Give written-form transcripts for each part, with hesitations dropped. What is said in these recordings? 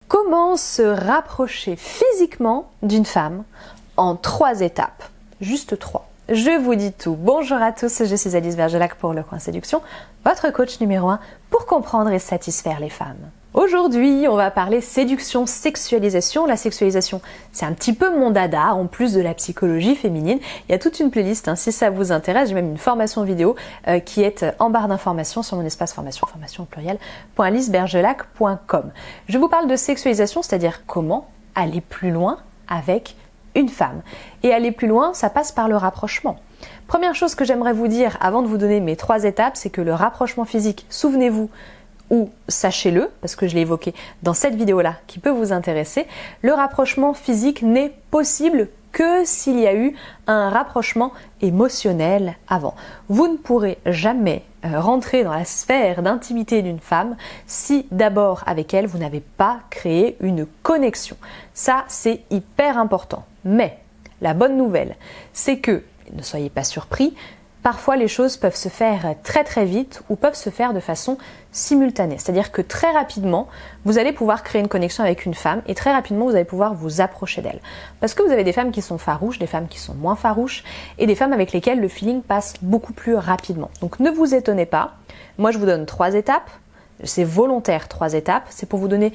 Comment se rapprocher physiquement d'une femme en 3 étapes? Juste 3. Je vous dis tout. Bonjour à tous, je suis Alice Bergelac pour Le Coin Séduction, votre coach numéro 1 pour comprendre et satisfaire les femmes. Aujourd'hui, on va parler séduction, sexualisation. La sexualisation, c'est un petit peu mon dada, en plus de la psychologie féminine. Il y a toute une playlist, si ça vous intéresse. J'ai même une formation vidéo qui est en barre d'informations sur mon espace formation, formation au pluriel, .alicebergelac.com. Je vous parle de sexualisation, c'est-à-dire comment aller plus loin avec une femme. Et aller plus loin, ça passe par le rapprochement. Première chose que j'aimerais vous dire avant de vous donner mes 3 étapes, c'est que le rapprochement physique, souvenez-vous, ou sachez-le, parce que je l'ai évoqué dans cette vidéo-là qui peut vous intéresser, le rapprochement physique n'est possible que s'il y a eu un rapprochement émotionnel avant. Vous ne pourrez jamais rentrer dans la sphère d'intimité d'une femme si d'abord avec elle vous n'avez pas créé une connexion. Ça, c'est hyper important. Mais la bonne nouvelle, c'est que, ne soyez pas surpris, parfois les choses peuvent se faire très très vite ou peuvent se faire de façon simultanée. C'est-à-dire que très rapidement, vous allez pouvoir créer une connexion avec une femme et très rapidement, vous allez pouvoir vous approcher d'elle. Parce que vous avez des femmes qui sont farouches, des femmes qui sont moins farouches et des femmes avec lesquelles le feeling passe beaucoup plus rapidement. Donc ne vous étonnez pas. Moi, je vous donne 3 étapes. C'est volontaire 3 étapes. C'est pour vous donner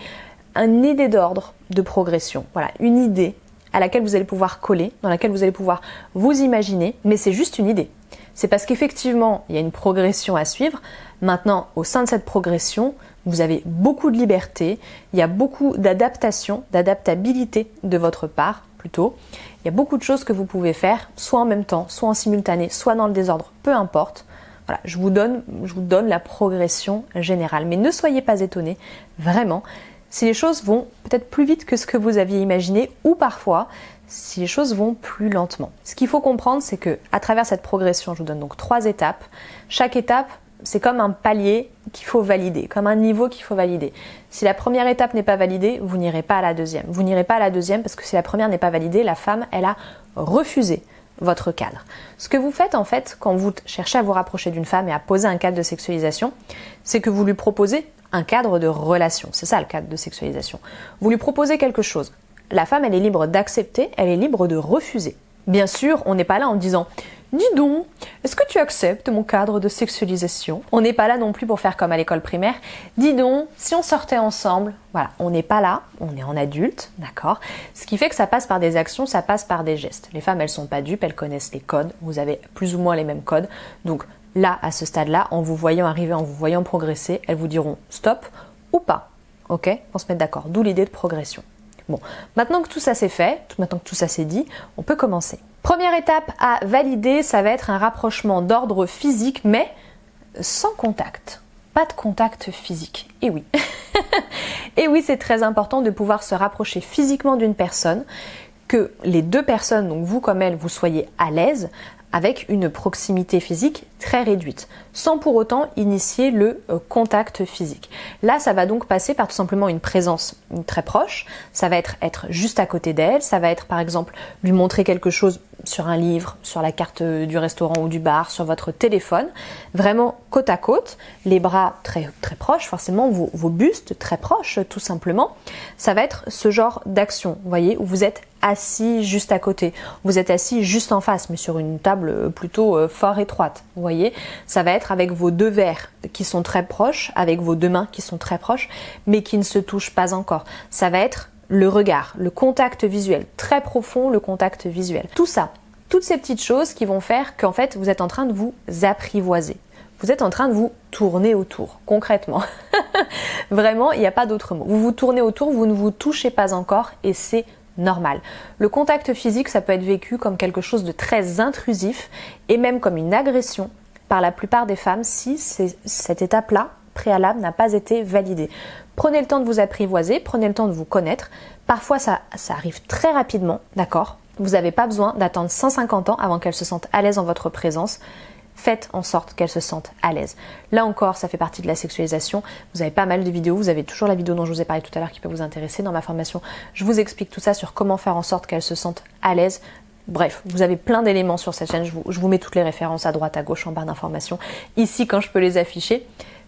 une idée d'ordre de progression. Voilà, une idée à laquelle vous allez pouvoir coller, dans laquelle vous allez pouvoir vous imaginer, mais c'est juste une idée. C'est parce qu'effectivement, il y a une progression à suivre. Maintenant, au sein de cette progression, vous avez beaucoup de liberté, il y a beaucoup d'adaptation, d'adaptabilité de votre part plutôt. Il y a beaucoup de choses que vous pouvez faire, soit en même temps, soit en simultané, soit dans le désordre, peu importe. Voilà, je vous donne la progression générale. Mais ne soyez pas étonnés, vraiment, si les choses vont peut-être plus vite que ce que vous aviez imaginé ou parfois si les choses vont plus lentement. Ce qu'il faut comprendre, c'est que à travers cette progression, je vous donne donc 3 étapes. Chaque étape, c'est comme un palier qu'il faut valider, comme un niveau qu'il faut valider. Si la première étape n'est pas validée, vous n'irez pas à la deuxième. Vous n'irez pas à la deuxième parce que si la première n'est pas validée, la femme, elle a refusé votre cadre. Ce que vous faites en fait quand vous cherchez à vous rapprocher d'une femme et à poser un cadre de sexualisation, c'est que vous lui proposez un cadre de relation. C'est ça le cadre de sexualisation. Vous lui proposez quelque chose. La femme, elle est libre d'accepter, elle est libre de refuser. Bien sûr, on n'est pas là en disant « Dis donc, est-ce que tu acceptes mon cadre de sexualisation ?» On n'est pas là non plus pour faire comme à l'école primaire. « Dis donc, si on sortait ensemble ?» Voilà, on n'est pas là, on est en adulte, d'accord? Ce qui fait que ça passe par des actions, ça passe par des gestes. Les femmes, elles sont pas dupes, elles connaissent les codes. Vous avez plus ou moins les mêmes codes. Donc là, à ce stade-là, en vous voyant arriver, en vous voyant progresser, elles vous diront « Stop » ou pas. Ok? On se met d'accord. D'où l'idée de progression. Bon, maintenant que tout ça c'est fait, maintenant que tout ça c'est dit, on peut commencer. Première étape à valider, ça va être un rapprochement d'ordre physique, mais sans contact. Pas de contact physique. Et oui. Et oui, c'est très important de pouvoir se rapprocher physiquement d'une personne, que les 2 personnes, donc vous comme elle, vous soyez à l'aise avec une proximité physique très réduite, sans pour autant initier le contact physique. Là, ça va donc passer par tout simplement une présence très proche, ça va être juste à côté d'elle, ça va être par exemple lui montrer quelque chose sur un livre, sur la carte du restaurant ou du bar, sur votre téléphone, vraiment côte à côte, les bras très, très proches, forcément vos bustes très proches tout simplement. Ça va être ce genre d'action, vous voyez, où vous êtes assis juste à côté, vous êtes assis juste en face, mais sur une table plutôt fort étroite, vous voyez. Ça va être avec vos 2 verres qui sont très proches, avec vos 2 mains qui sont très proches, mais qui ne se touchent pas encore. Ça va être le regard, le contact visuel, très profond le contact visuel. Tout ça, toutes ces petites choses qui vont faire qu'en fait vous êtes en train de vous apprivoiser. Vous êtes en train de vous tourner autour, concrètement. Vraiment, il n'y a pas d'autre mot. Vous vous tournez autour, vous ne vous touchez pas encore et c'est normal. Le contact physique, ça peut être vécu comme quelque chose de très intrusif et même comme une agression par la plupart des femmes si cette étape-là, préalable, n'a pas été validée. Prenez le temps de vous apprivoiser, prenez le temps de vous connaître. Parfois, ça arrive très rapidement, d'accord? Vous n'avez pas besoin d'attendre 150 ans avant qu'elle se sente à l'aise en votre présence. Faites en sorte qu'elle se sente à l'aise. Là encore, ça fait partie de la sexualisation. Vous avez pas mal de vidéos, vous avez toujours la vidéo dont je vous ai parlé tout à l'heure qui peut vous intéresser. Dans ma formation, je vous explique tout ça sur comment faire en sorte qu'elle se sente à l'aise. Bref, vous avez plein d'éléments sur cette chaîne. Je vous mets toutes les références à droite, à gauche, en barre d'informations, ici quand je peux les afficher.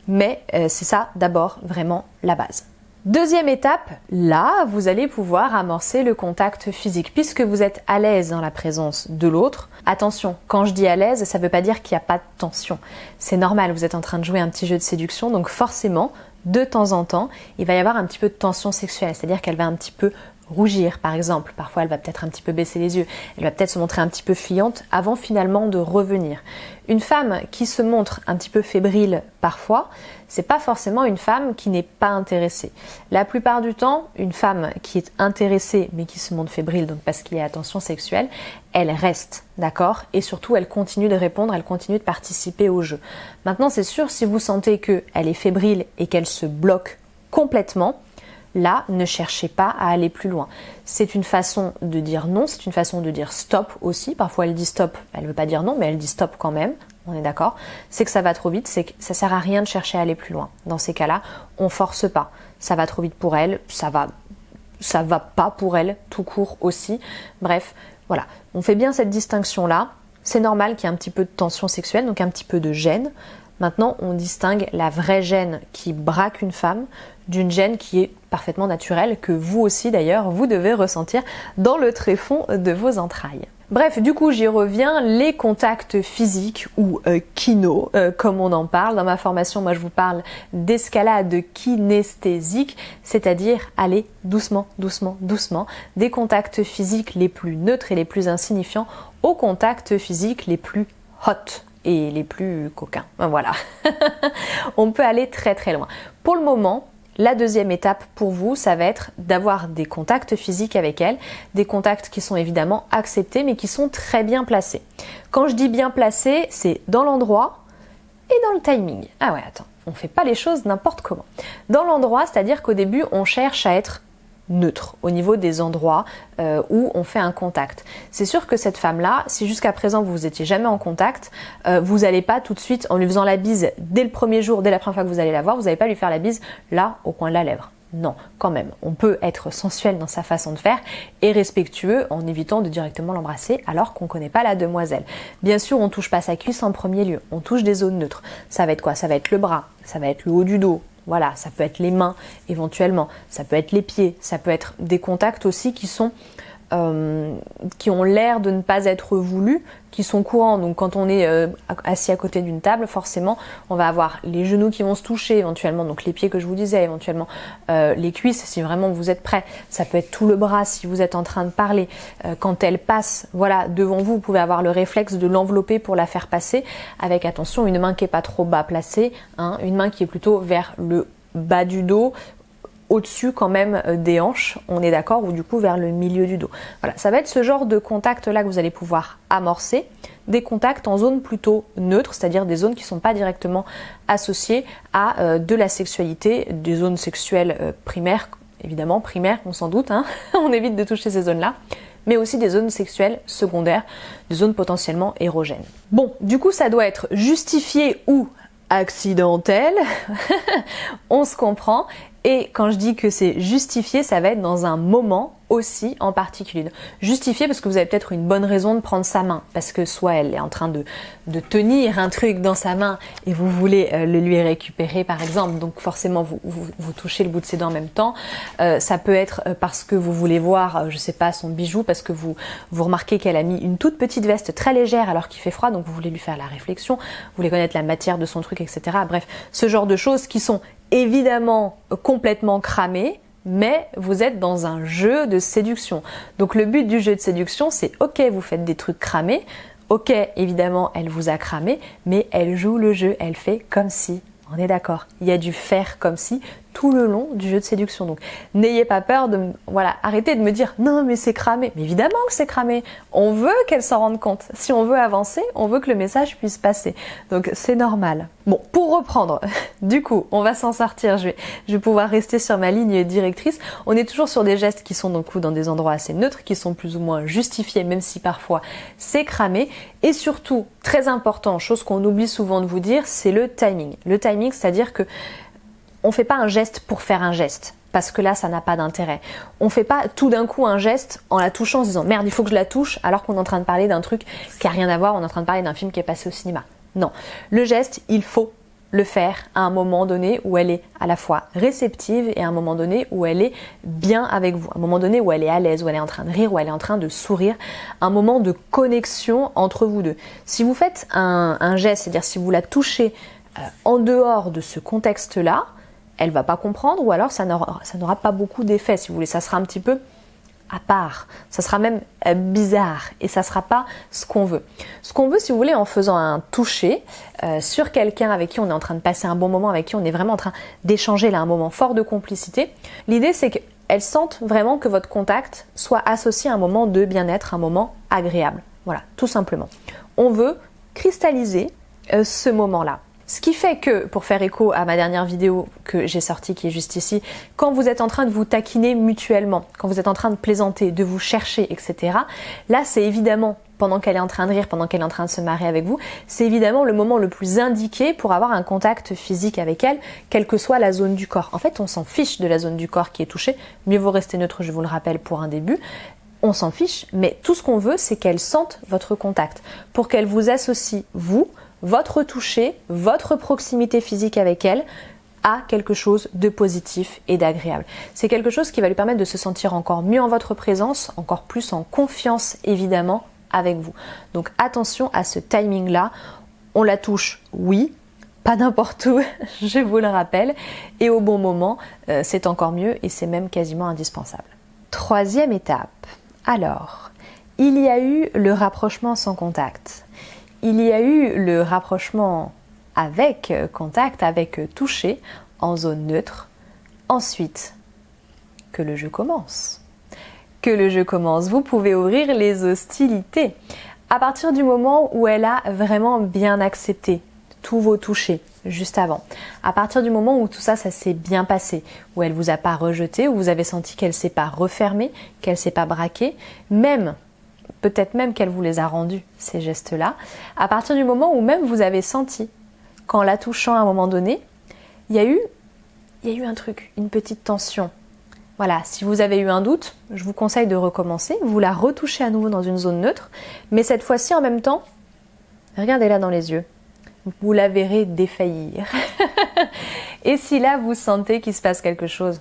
Mais c'est ça d'abord vraiment la base. Deuxième étape, là, vous allez pouvoir amorcer le contact physique puisque vous êtes à l'aise dans la présence de l'autre. Attention, quand je dis à l'aise, ça ne veut pas dire qu'il n'y a pas de tension. C'est normal, vous êtes en train de jouer un petit jeu de séduction, donc forcément, de temps en temps, il va y avoir un petit peu de tension sexuelle, c'est-à-dire qu'elle va un petit peu rougir par exemple, parfois elle va peut-être un petit peu baisser les yeux, elle va peut-être se montrer un petit peu fuyante avant finalement de revenir. Une femme qui se montre un petit peu fébrile parfois, c'est pas forcément une femme qui n'est pas intéressée. La plupart du temps, une femme qui est intéressée mais qui se montre fébrile, donc parce qu'il y a attention sexuelle, elle reste, d'accord? Et surtout, elle continue de répondre, elle continue de participer au jeu. Maintenant, c'est sûr, si vous sentez qu'elle est fébrile et qu'elle se bloque complètement, là, ne cherchez pas à aller plus loin. C'est une façon de dire non, c'est une façon de dire stop aussi. Parfois, elle dit stop, elle ne veut pas dire non, mais elle dit stop quand même. On est d'accord? C'est que ça va trop vite, c'est que ça sert à rien de chercher à aller plus loin. Dans ces cas-là, on force pas. Ça va trop vite pour elle, ça va pas pour elle, tout court aussi. Bref, voilà. On fait bien cette distinction-là. C'est normal qu'il y ait un petit peu de tension sexuelle, donc un petit peu de gêne. Maintenant, on distingue la vraie gêne qui braque une femme d'une gêne qui est parfaitement naturelle, que vous aussi d'ailleurs, vous devez ressentir dans le tréfonds de vos entrailles. Bref, du coup, j'y reviens, les contacts physiques ou kino, comme on en parle. Dans ma formation, moi, je vous parle d'escalade kinesthésique, c'est-à-dire aller doucement, doucement, doucement, des contacts physiques les plus neutres et les plus insignifiants aux contacts physiques les plus hot et les plus coquins. Voilà. On peut aller très très loin. Pour le moment, la deuxième étape pour vous, ça va être d'avoir des contacts physiques avec elle, des contacts qui sont évidemment acceptés mais qui sont très bien placés. Quand je dis bien placés, c'est dans l'endroit et dans le timing. Ah ouais, attends, on fait pas les choses n'importe comment. Dans l'endroit, c'est-à-dire qu'au début, on cherche à être neutre au niveau des endroits où on fait un contact. C'est sûr que cette femme-là, si jusqu'à présent vous étiez jamais en contact, vous n'allez pas tout de suite en lui faisant la bise dès le premier jour, dès la première fois que vous allez la voir, vous n'allez pas lui faire la bise là au coin de la lèvre. Non, quand même, on peut être sensuel dans sa façon de faire et respectueux en évitant de directement l'embrasser alors qu'on ne connaît pas la demoiselle. Bien sûr, on ne touche pas sa cuisse en premier lieu, on touche des zones neutres. Ça va être quoi? Ça va être le bras, ça va être le haut du dos. Voilà, ça peut être les mains éventuellement, ça peut être les pieds, ça peut être des contacts aussi qui ont l'air de ne pas être voulus, qui sont courants. Donc quand on est assis à côté d'une table, forcément, on va avoir les genoux qui vont se toucher éventuellement, donc les pieds que je vous disais, éventuellement les cuisses si vraiment vous êtes prêt. Ça peut être tout le bras si vous êtes en train de parler. Quand elle passe, voilà, devant vous, vous pouvez avoir le réflexe de l'envelopper pour la faire passer, avec attention, une main qui est pas trop bas placée, hein, une main qui est plutôt vers le bas du dos, au-dessus quand même des hanches, on est d'accord, ou du coup vers le milieu du dos. Voilà, ça va être ce genre de contact là que vous allez pouvoir amorcer, des contacts en zone plutôt neutre, c'est-à-dire des zones qui ne sont pas directement associées à de la sexualité, des zones sexuelles primaires, évidemment primaires, on s'en doute, hein on évite de toucher ces zones-là, mais aussi des zones sexuelles secondaires, des zones potentiellement érogènes. Bon, du coup ça doit être justifié ou accidentel, on se comprend. Et quand je dis que c'est justifié, ça va être dans un moment aussi en particulier. Justifié parce que vous avez peut-être une bonne raison de prendre sa main, parce que soit elle est en train de tenir un truc dans sa main et vous voulez le lui récupérer par exemple, donc forcément vous touchez le bout de ses dents en même temps. Ça peut être parce que vous voulez voir, je sais pas, son bijou, parce que vous remarquez qu'elle a mis une toute petite veste très légère alors qu'il fait froid, donc vous voulez lui faire la réflexion, vous voulez connaître la matière de son truc, etc. Bref, ce genre de choses qui sont évidemment complètement cramées, mais vous êtes dans un jeu de séduction. Donc le but du jeu de séduction, c'est ok, vous faites des trucs cramés, ok, évidemment, elle vous a cramé, mais elle joue le jeu, elle fait comme si, on est d'accord, il y a du faire comme si tout le long du jeu de séduction. Donc n'ayez pas peur de, voilà, arrêtez de me dire non mais c'est cramé. Mais évidemment que c'est cramé. On veut qu'elle s'en rende compte. Si on veut avancer, on veut que le message puisse passer. Donc c'est normal. Bon, pour reprendre, du coup, on va s'en sortir. Je vais pouvoir rester sur ma ligne directrice. On est toujours sur des gestes qui sont donc dans des endroits assez neutres, qui sont plus ou moins justifiés, même si parfois c'est cramé. Et surtout, très important, chose qu'on oublie souvent de vous dire, c'est le timing. Le timing, c'est-à-dire que on fait pas un geste pour faire un geste, parce que là ça n'a pas d'intérêt. On fait pas tout d'un coup un geste en la touchant en se disant merde il faut que je la touche alors qu'on est en train de parler d'un truc qui a rien à voir, on est en train de parler d'un film qui est passé au cinéma. Non, le geste il faut le faire à un moment donné où elle est à la fois réceptive et à un moment donné où elle est bien avec vous, un moment donné où elle est à l'aise, où elle est en train de rire, où elle est en train de sourire, un moment de connexion entre vous deux. Si vous faites un geste, c'est-à-dire si vous la touchez en dehors de ce contexte-là, elle va pas comprendre ou alors ça n'aura pas beaucoup d'effet, si vous voulez, ça sera un petit peu à part, ça sera même bizarre et ça sera pas ce qu'on veut. Ce qu'on veut, si vous voulez, en faisant un toucher sur quelqu'un avec qui on est en train de passer un bon moment, avec qui on est vraiment en train d'échanger là un moment fort de complicité, l'idée c'est qu'elles sentent vraiment que votre contact soit associé à un moment de bien-être, un moment agréable. Voilà, tout simplement. On veut cristalliser ce moment-là. Ce qui fait que, pour faire écho à ma dernière vidéo que j'ai sortie, qui est juste ici, quand vous êtes en train de vous taquiner mutuellement, quand vous êtes en train de plaisanter, de vous chercher, etc., là c'est évidemment, pendant qu'elle est en train de rire, pendant qu'elle est en train de se marrer avec vous, c'est évidemment le moment le plus indiqué pour avoir un contact physique avec elle, quelle que soit la zone du corps. En fait, on s'en fiche de la zone du corps qui est touchée, mieux vaut rester neutre, je vous le rappelle, pour un début. On s'en fiche, mais tout ce qu'on veut, c'est qu'elle sente votre contact, pour qu'elle vous associe, vous, votre toucher, votre proximité physique avec elle à quelque chose de positif et d'agréable. C'est quelque chose qui va lui permettre de se sentir encore mieux en votre présence, encore plus en confiance évidemment avec vous. Donc attention à ce timing-là, on la touche, oui, pas n'importe où, je vous le rappelle, et au bon moment, c'est encore mieux et c'est même quasiment indispensable. Troisième étape, alors, il y a eu le rapprochement sans contact. Il y a eu le rapprochement avec contact, avec toucher, en zone neutre. Ensuite, que le jeu commence. Que le jeu commence. Vous pouvez ouvrir les hostilités. À partir du moment où elle a vraiment bien accepté tous vos touchés, juste avant. À partir du moment où tout ça s'est bien passé, où elle vous a pas rejeté, où vous avez senti qu'elle s'est pas refermée, qu'elle s'est pas braquée, peut-être même qu'elle vous les a rendus, ces gestes-là, à partir du moment où même vous avez senti qu'en la touchant à un moment donné, il y a eu un truc, une petite tension. Voilà, si vous avez eu un doute, je vous conseille de recommencer, vous la retouchez à nouveau dans une zone neutre, mais cette fois-ci en même temps, regardez-la dans les yeux, vous la verrez défaillir. Et si là vous sentez qu'il se passe quelque chose,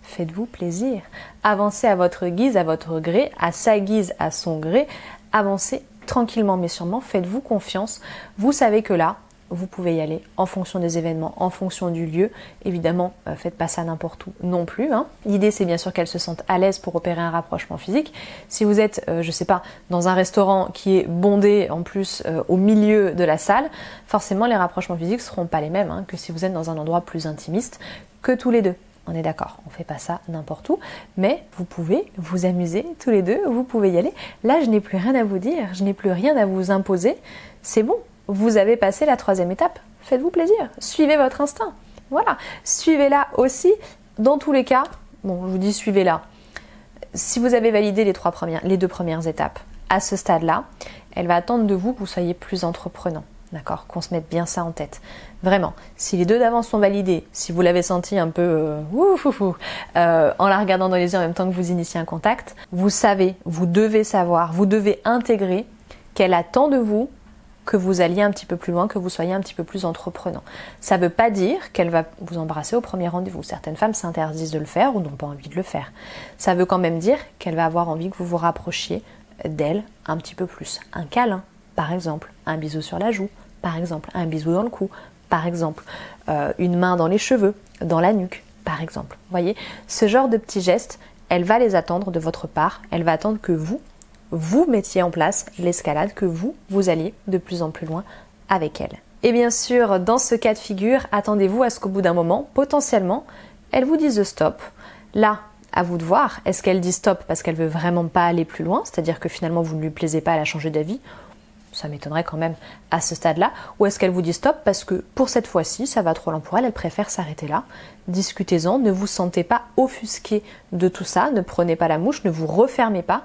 faites-vous plaisir. Avancez à votre guise, à votre gré, à sa guise, à son gré. Avancez tranquillement mais sûrement, faites-vous confiance. Vous savez que là, vous pouvez y aller en fonction des événements, en fonction du lieu. Évidemment, faites pas ça n'importe où non plus. L'idée, c'est bien sûr qu'elle se sente à l'aise pour opérer un rapprochement physique. Si vous êtes, je sais pas, dans un restaurant qui est bondé en plus au milieu de la salle, forcément les rapprochements physiques seront pas les mêmes que si vous êtes dans un endroit plus intimiste que tous les deux. On est d'accord, on fait pas ça n'importe où, mais vous pouvez vous amuser tous les deux, vous pouvez y aller. Là, je n'ai plus rien à vous dire, je n'ai plus rien à vous imposer. C'est bon, vous avez passé la troisième étape. Faites-vous plaisir, suivez votre instinct. Voilà, suivez-la aussi. Dans tous les cas, bon, je vous dis suivez-la. Si vous avez validé les deux premières étapes, à ce stade-là, elle va attendre de vous que vous soyez plus entreprenant. D'accord, qu'on se mette bien ça en tête. Vraiment, si les deux d'avant sont validés, si vous l'avez senti un peu en la regardant dans les yeux en même temps que vous initiez un contact, vous savez, vous devez savoir, vous devez intégrer qu'elle attend de vous que vous alliez un petit peu plus loin, que vous soyez un petit peu plus entreprenant. Ça ne veut pas dire qu'elle va vous embrasser au premier rendez-vous. Certaines femmes s'interdisent de le faire ou n'ont pas envie de le faire. Ça veut quand même dire qu'elle va avoir envie que vous vous rapprochiez d'elle un petit peu plus. Un câlin, par exemple, un bisou sur la joue, par exemple, un bisou dans le cou, par exemple, une main dans les cheveux, dans la nuque, par exemple. Vous voyez, ce genre de petits gestes, elle va les attendre de votre part, elle va attendre que vous mettiez en place l'escalade, que vous alliez de plus en plus loin avec elle. Et bien sûr, dans ce cas de figure, attendez-vous à ce qu'au bout d'un moment, potentiellement, elle vous dise stop. Là, à vous de voir, est-ce qu'elle dit stop parce qu'elle veut vraiment pas aller plus loin, c'est-à-dire que finalement vous ne lui plaisez pas, elle a changé d'avis, ça m'étonnerait quand même à ce stade-là, ou est-ce qu'elle vous dit stop parce que pour cette fois-ci, ça va trop loin pour elle, elle préfère s'arrêter là. Discutez-en, ne vous sentez pas offusqué de tout ça, ne prenez pas la mouche, ne vous refermez pas,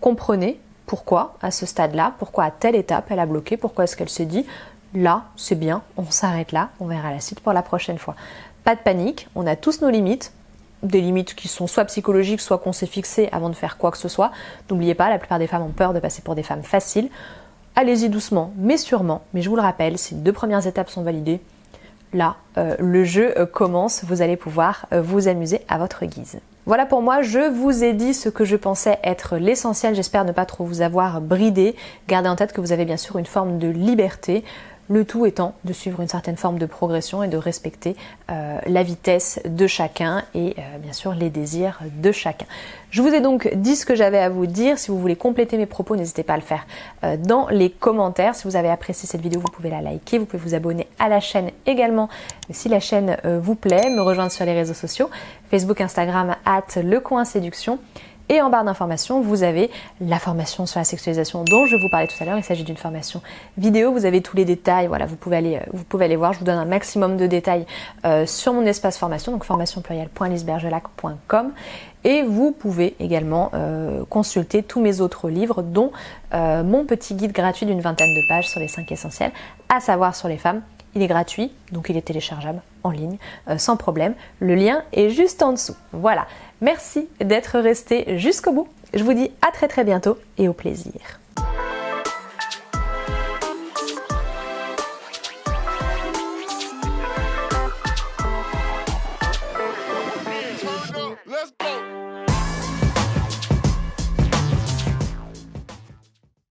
comprenez pourquoi à ce stade-là, pourquoi à telle étape elle a bloqué, pourquoi est-ce qu'elle s'est dit là, c'est bien, on s'arrête là, on verra la suite pour la prochaine fois. Pas de panique, on a tous nos limites, des limites qui sont soit psychologiques, soit qu'on s'est fixées avant de faire quoi que ce soit. N'oubliez pas, la plupart des femmes ont peur de passer pour des femmes faciles. Allez-y doucement, mais sûrement. Mais je vous le rappelle, si les deux premières étapes sont validées, là, le jeu commence, vous allez pouvoir vous amuser à votre guise. Voilà pour moi, je vous ai dit ce que je pensais être l'essentiel, j'espère ne pas trop vous avoir bridé. Gardez en tête que vous avez bien sûr une forme de liberté, le tout étant de suivre une certaine forme de progression et de respecter la vitesse de chacun et bien sûr les désirs de chacun. Je vous ai donc dit ce que j'avais à vous dire. Si vous voulez compléter mes propos, n'hésitez pas à le faire dans les commentaires. Si vous avez apprécié cette vidéo, vous pouvez la liker, vous pouvez vous abonner à la chaîne également si la chaîne vous plaît, me rejoindre sur les réseaux sociaux, Facebook, Instagram, @lecoinséduction. Et en barre d'informations, vous avez la formation sur la sexualisation dont je vous parlais tout à l'heure. Il s'agit d'une formation vidéo. Vous avez tous les détails. Voilà, vous pouvez aller voir. Je vous donne un maximum de détails sur mon espace formation, donc formation@lisbergelac.com. Et vous pouvez également consulter tous mes autres livres, dont mon petit guide gratuit d'une 20aine de pages sur les 5 essentiels, à savoir sur les femmes. Il est gratuit, donc il est téléchargeable en ligne, sans problème. Le lien est juste en dessous. Voilà. Merci d'être resté jusqu'au bout. Je vous dis à très bientôt et au plaisir. Let's go.